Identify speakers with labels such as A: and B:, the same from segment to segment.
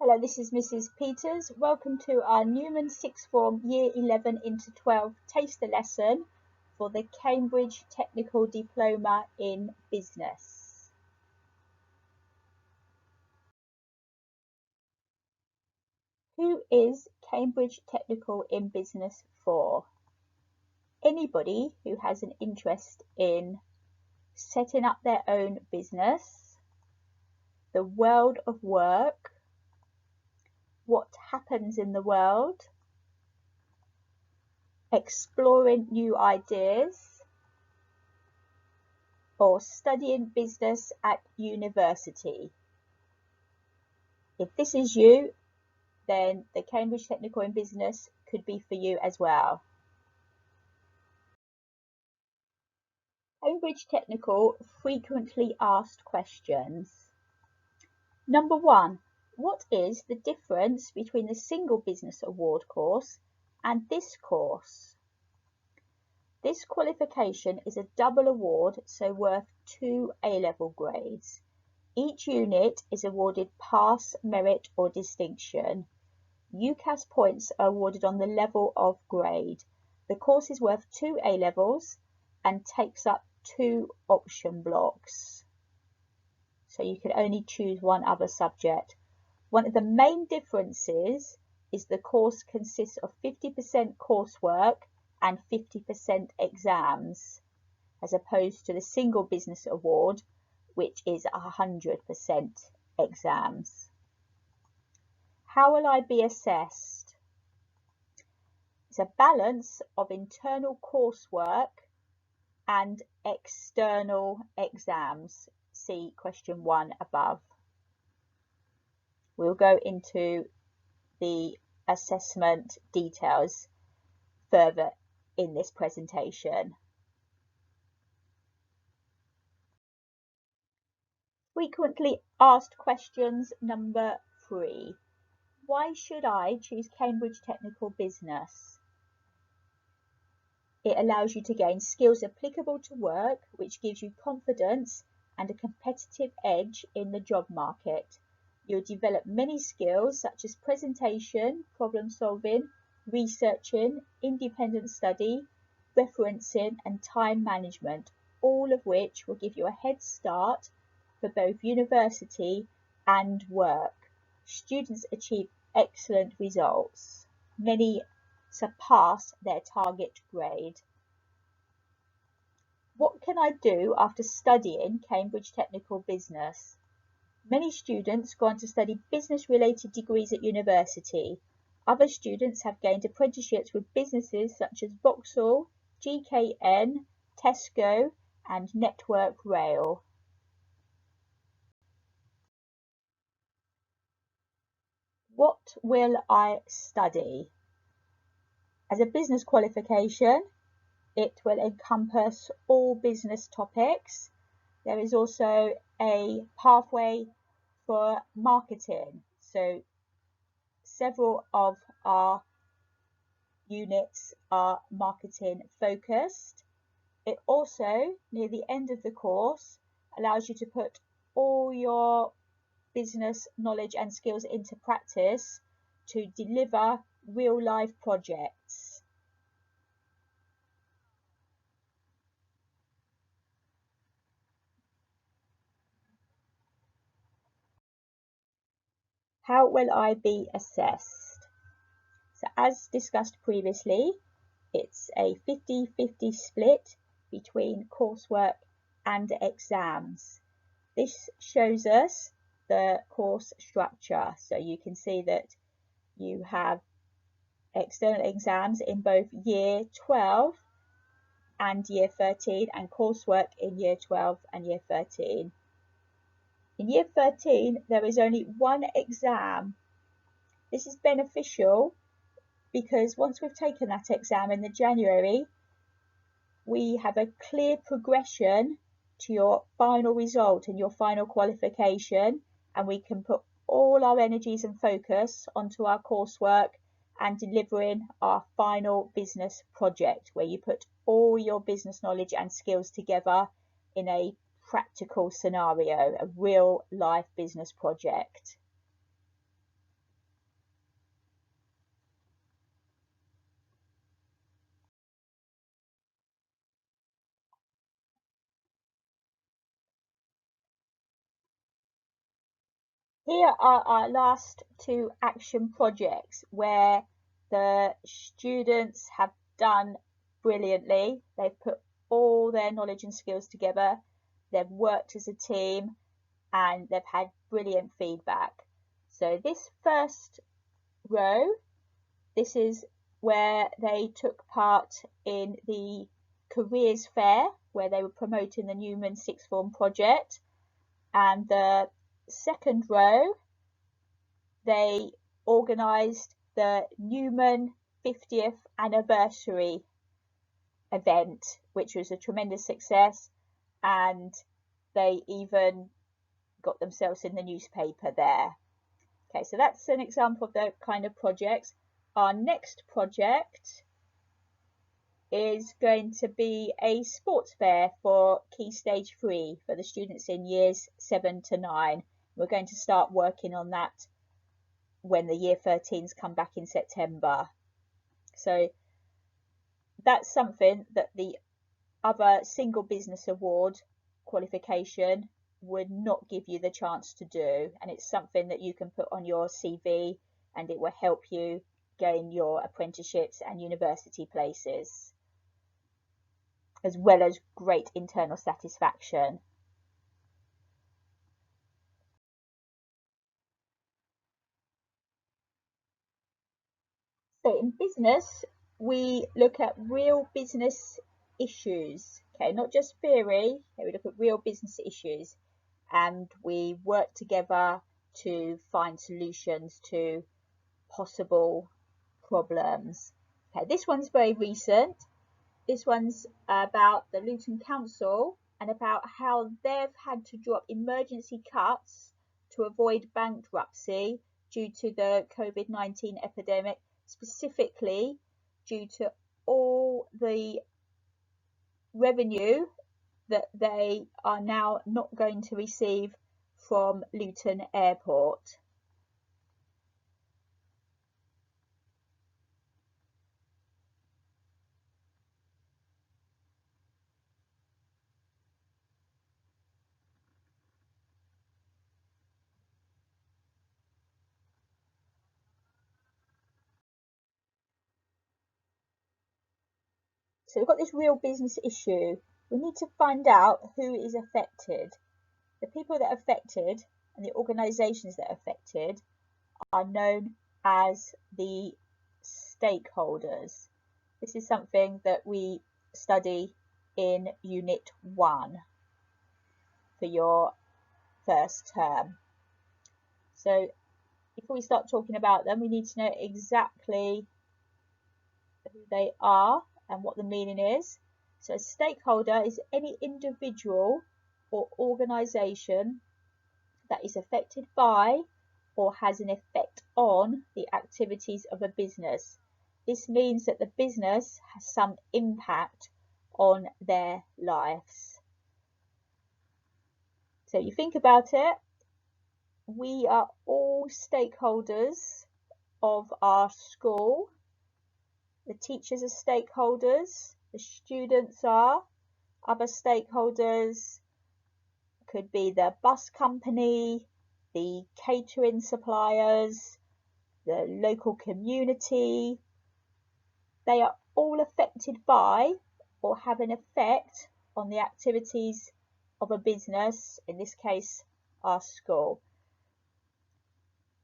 A: Hello, this is Mrs. Peters. Welcome to our Newman Sixth Form Year 11 into 12 taster lesson for the Cambridge Technical Diploma in Business. Who is Cambridge Technical in Business for? Anybody who has an interest in setting up their own business, the world of work, what happens in the world, exploring new ideas, or studying business at university. If this is you, then the Cambridge Technical in Business could be for you as well. Cambridge Technical frequently asked questions. Number 1, what is the difference between the Single Business Award course and this course? This qualification is a double award, so worth 2 A-level grades. Each unit is awarded pass, merit or distinction. UCAS points are awarded on the level of grade. The course is worth 2 A-levels and takes up 2 option blocks. So you can only choose one other subject. One of the main differences is the course consists of 50% coursework and 50% exams, as opposed to the Single Business Award, which is 100% exams. How will I be assessed? It's a balance of internal coursework and external exams. See question 1 above. We'll go into the assessment details further in this presentation. Frequently asked questions number 3. Why should I choose Cambridge Technical Business? It allows you to gain skills applicable to work, which gives you confidence and a competitive edge in the job market. You'll develop many skills such as presentation, problem solving, researching, independent study, referencing and time management, all of which will give you a head start for both university and work. Students achieve excellent results. Many surpass their target grade. What can I do after studying Cambridge Technical Business? Many students go on to study business-related degrees at university. Other students have gained apprenticeships with businesses such as Vauxhall, GKN, Tesco and Network Rail. What will I study? As a business qualification, it will encompass all business topics. There is also a pathway for marketing. So several of our units are marketing focused. It also, near the end of the course, allows you to put all your business knowledge and skills into practice to deliver real life projects. How will I be assessed? So as discussed previously, it's a 50-50 split between coursework and exams. This shows us the course structure. So you can see that you have external exams in both year 12 and year 13 and coursework in year 12 and year 13. In year 13, there is only one exam. This is beneficial because once we've taken that exam in the January, we have a clear progression to your final result and your final qualification, and we can put all our energies and focus onto our coursework and delivering our final business project, where you put all your business knowledge and skills together in a practical scenario, a real life business project. Here are our last two action projects where the students have done brilliantly. They've put all their knowledge and skills together. They've worked as a team and they've had brilliant feedback. So this first row, this is where they took part in the careers fair where they were promoting the Newman sixth form project, and the second row they organised the Newman 50th anniversary event, which was a tremendous success, and they even got themselves in the newspaper there. Okay, so that's an example of the kind of projects. Our next project is going to be a sports fair for Key Stage 3 for the students in years 7 to 9. We're going to start working on that when the year 13s come back in September. So that's something that the other single business award qualification would not give you the chance to do, and it's something that you can put on your CV and it will help you gain your apprenticeships and university places, as well as great internal satisfaction. So in business, we look at real business issues, okay, not just theory. Okay, we look at real business issues and we work together to find solutions to possible problems. Okay, this one's very recent. This one's about the Luton Council and about how they've had to drop emergency cuts to avoid bankruptcy due to the COVID-19 epidemic, specifically due to all the revenue that they are now not going to receive from Luton Airport. So we've got this real business issue. We need to find out who is affected. The people that are affected and the organisations that are affected are known as the stakeholders. This is something that we study in Unit 1 for your first term. So before we start talking about them, we need to know exactly who they are and what the meaning is. So a stakeholder is any individual or organisation that is affected by or has an effect on the activities of a business. This means that the business has some impact on their lives. So you think about it, we are all stakeholders of our school. The teachers are stakeholders, the students are, other stakeholders could be the bus company, the catering suppliers, the local community. They are all affected by or have an effect on the activities of a business, in this case our school.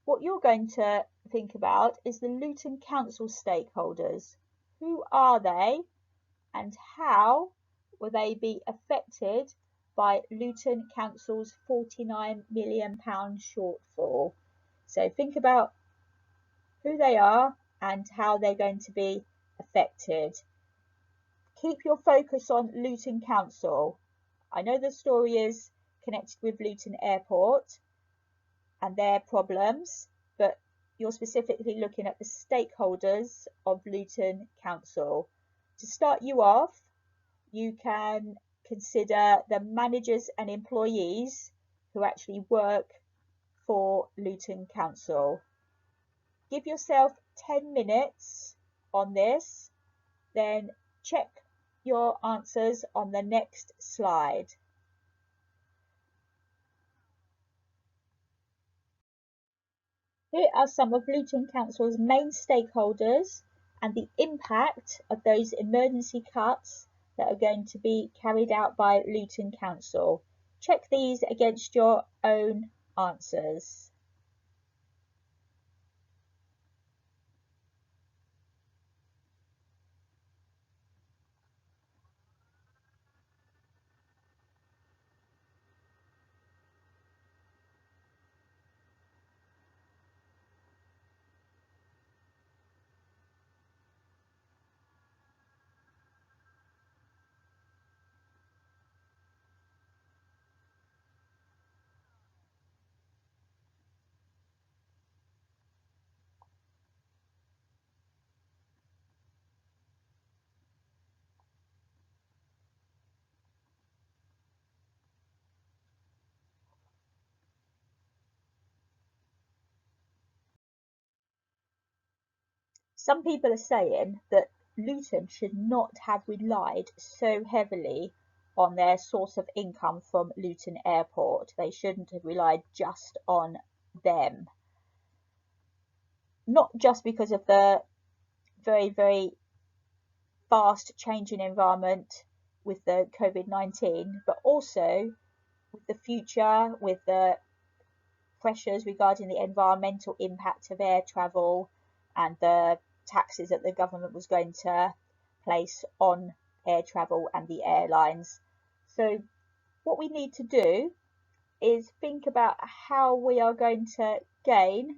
A: What you're going to think about is the Luton Council stakeholders. Who are they and how will they be affected by Luton Council's £49 million shortfall? So think about who they are and how they're going to be affected. Keep your focus on Luton Council. I know the story is connected with Luton Airport and their problems, but you're specifically looking at the stakeholders of Luton Council. To start you off, you can consider the managers and employees who actually work for Luton Council. Give yourself 10 minutes on this, then check your answers on the next slide. Here are some of Luton Council's main stakeholders and the impact of those emergency cuts that are going to be carried out by Luton Council. Check these against your own answers. Some people are saying that Luton should not have relied so heavily on their source of income from Luton Airport. They shouldn't have relied just on them. Not just because of the very, very fast changing environment with the COVID-19, but also with the future, with the pressures regarding the environmental impact of air travel and the taxes that the government was going to place on air travel and the airlines. So what we need to do is think about how we are going to gain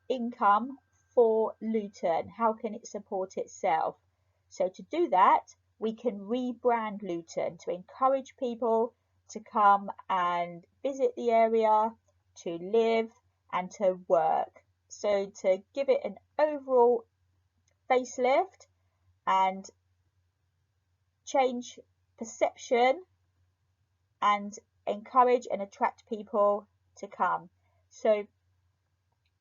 A: income for Luton. How can it support itself? So to do that, we can rebrand Luton to encourage people to come and visit the area, to live and to work. So to give it an overall facelift and change perception and encourage and attract people to come. So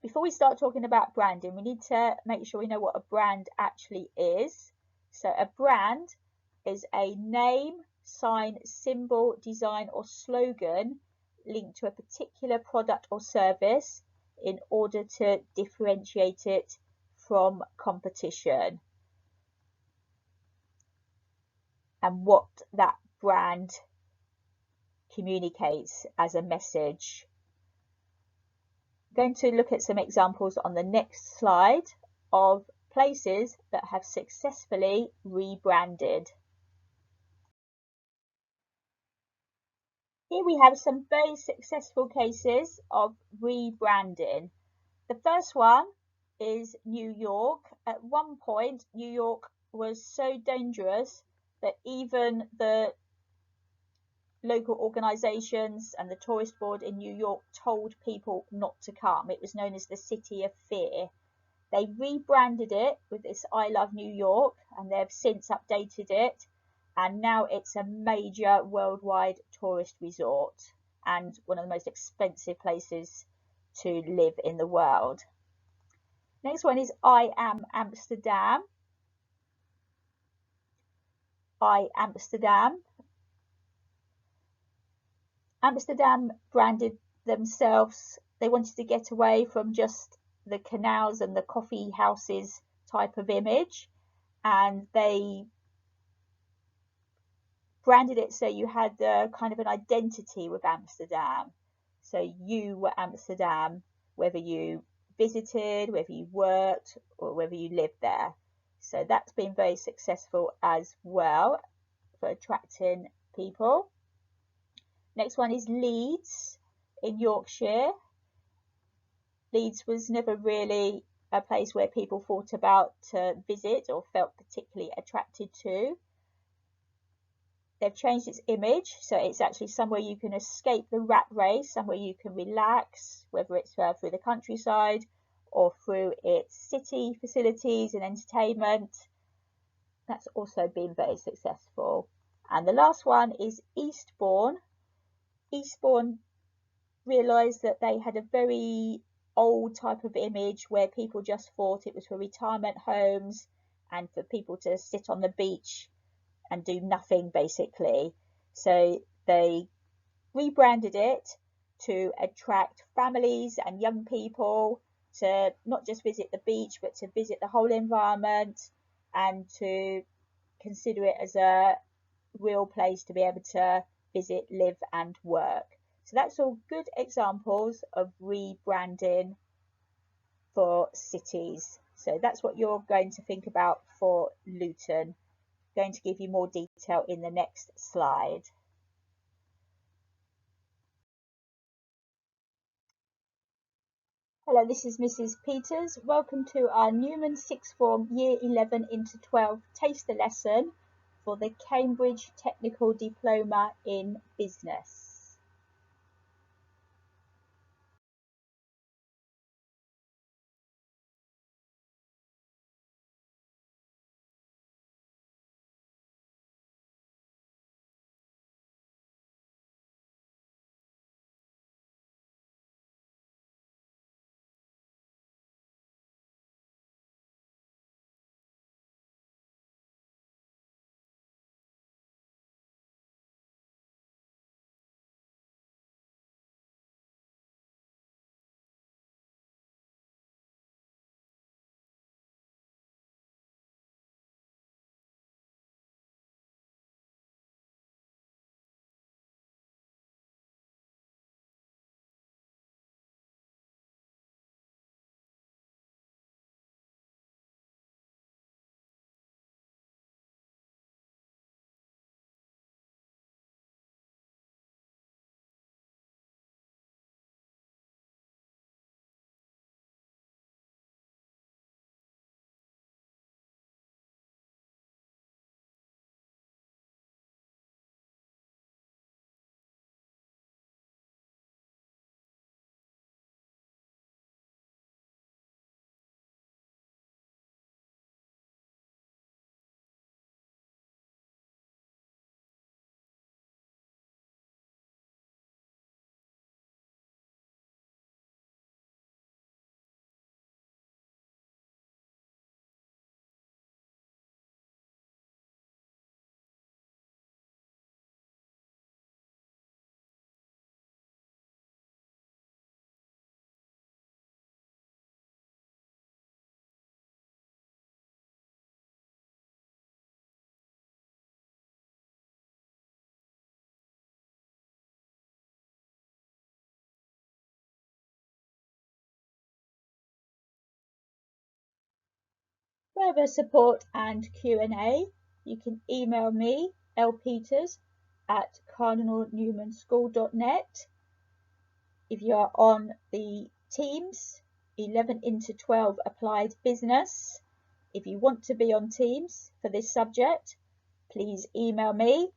A: before we start talking about branding, we need to make sure we know what a brand actually is. So a brand is a name, sign, symbol, design or slogan linked to a particular product or service in order to differentiate it from competition. And what that brand communicates as a message. I'm going to look at some examples on the next slide of places that have successfully rebranded. Here we have some very successful cases of rebranding. The first one is New York. At one point, New York was so dangerous that even the local organisations and the tourist board in New York told people not to come. It was known as the City of Fear. They rebranded it with this I Love New York, and they've since updated it, and now it's a major worldwide tourist resort and one of the most expensive places to live in the world. Next one is I Am Amsterdam. I Amsterdam. Amsterdam branded themselves. They wanted to get away from just the canals and the coffee houses type of image, and they branded it so you had the kind of an identity with Amsterdam. So you were Amsterdam, whether you visited, whether you worked, or whether you lived there. So that's been very successful as well for attracting people. Next one is Leeds in Yorkshire. Leeds was never really a place where people thought about to visit or felt particularly attracted to. They've changed its image, so it's actually somewhere you can escape the rat race, somewhere you can relax, whether it's through the countryside or through its city facilities and entertainment. That's also been very successful. And the last one is Eastbourne. Eastbourne realised that they had a very old type of image where people just thought it was for retirement homes and for people to sit on the beach and do nothing basically. So they rebranded it to attract families and young people to not just visit the beach, but to visit the whole environment and to consider it as a real place to be able to visit, live and work. So that's all good examples of rebranding for cities. So that's what you're going to think about for Luton. I'm going to give you more detail in the next slide. Hello, this is Mrs. Peters. Welcome to our Newman Sixth Form Year 11 into 12 taster lesson for the Cambridge Technical Diploma in Business. Further support and Q&A, you can email me, lpeters@cardinalnewmanschool.net. If you are on the Teams, 11 into 12 Applied Business. If you want to be on Teams for this subject, please email me.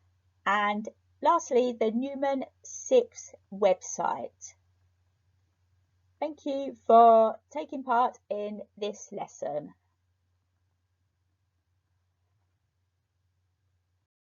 A: And lastly, the Newman 6 website. Thank you for taking part in this lesson.